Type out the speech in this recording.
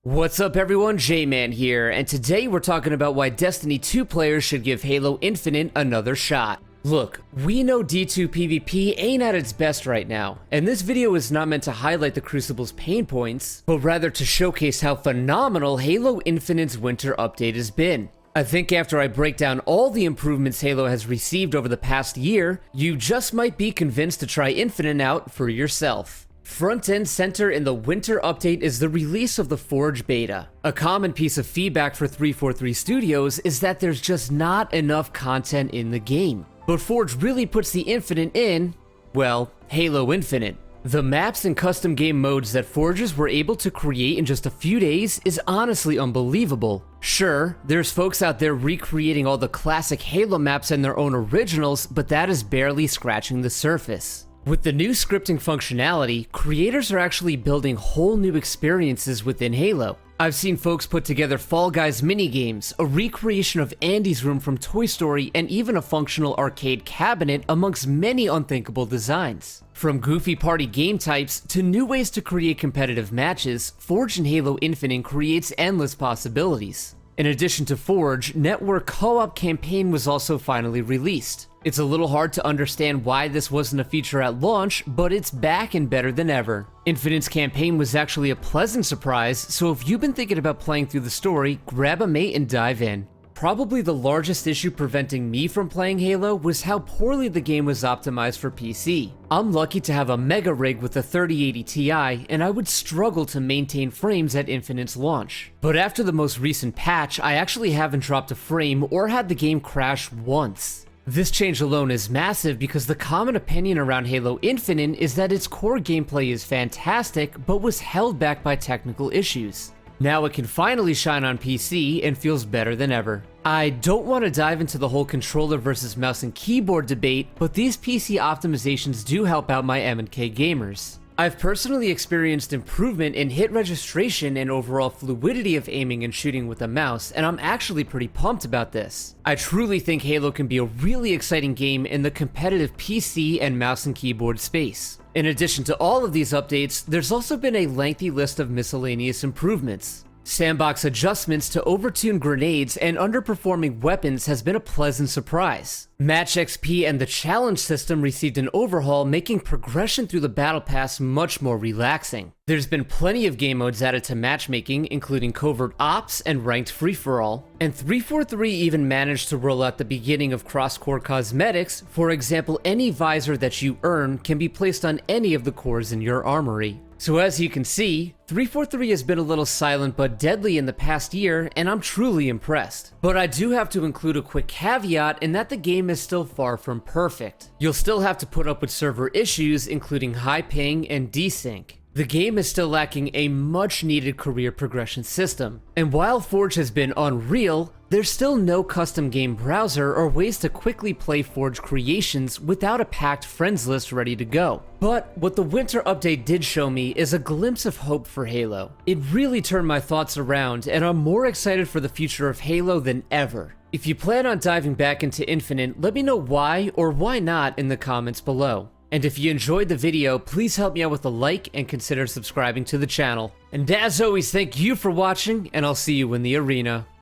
What's up everyone, J-Man here, and today we're talking about why Destiny 2 players should give Halo Infinite another shot. Look, we know D2 PvP ain't at its best right now, and this video is not meant to highlight the Crucible's pain points, but rather to showcase how phenomenal Halo Infinite's winter update has been. I think after I break down all the improvements Halo has received over the past year, you just might be convinced to try Infinite out for yourself. Front and center in the winter update is the release of the Forge beta. A common piece of feedback for 343 Studios is that there's just not enough content in the game. But Forge really puts the Infinite in, well, Halo Infinite. The maps and custom game modes that Forgers were able to create in just a few days is honestly unbelievable. Sure, there's folks out there recreating all the classic Halo maps and their own originals, but that is barely scratching the surface. With the new scripting functionality, creators are actually building whole new experiences within Halo. I've seen folks put together Fall Guys minigames, a recreation of Andy's room from Toy Story, and even a functional arcade cabinet amongst many unthinkable designs. From goofy party game types to new ways to create competitive matches, Forge in Halo Infinite creates endless possibilities. In addition to Forge, Network Co-op Campaign was also finally released. It's a little hard to understand why this wasn't a feature at launch, but it's back and better than ever. Infinite's campaign was actually a pleasant surprise, so if you've been thinking about playing through the story, grab a mate and dive in. Probably the largest issue preventing me from playing Halo was how poorly the game was optimized for PC. I'm lucky to have a mega rig with a 3080 Ti, and I would struggle to maintain frames at Infinite's launch. But after the most recent patch, I actually haven't dropped a frame or had the game crash once. This change alone is massive because the common opinion around Halo Infinite is that its core gameplay is fantastic, but was held back by technical issues. Now it can finally shine on PC and feels better than ever. I don't want to dive into the whole controller versus mouse and keyboard debate, but these PC optimizations do help out my M&K gamers. I've personally experienced improvement in hit registration and overall fluidity of aiming and shooting with a mouse, and I'm actually pretty pumped about this. I truly think Halo can be a really exciting game in the competitive PC and mouse and keyboard space. In addition to all of these updates, there's also been a lengthy list of miscellaneous improvements. Sandbox adjustments to overtune grenades and underperforming weapons has been a pleasant surprise. Match XP and the challenge system received an overhaul, making progression through the battle pass much more relaxing. There's been plenty of game modes added to matchmaking, including covert ops and ranked free-for-all. And 343 even managed to roll out the beginning of cross-core cosmetics. For example, any visor that you earn can be placed on any of the cores in your armory. So as you can see, 343 has been a little silent but deadly in the past year, and I'm truly impressed. But I do have to include a quick caveat in that the game is still far from perfect. You'll still have to put up with server issues, including high ping and desync. The game is still lacking a much needed career progression system. And while Forge has been unreal, there's still no custom game browser or ways to quickly play Forge creations without a packed friends list ready to go. But what the winter update did show me is a glimpse of hope for Halo. It really turned my thoughts around, and I'm more excited for the future of Halo than ever. If you plan on diving back into Infinite, let me know why or why not in the comments below. And if you enjoyed the video, please help me out with a like and consider subscribing to the channel. And as always, thank you for watching, and I'll see you in the arena.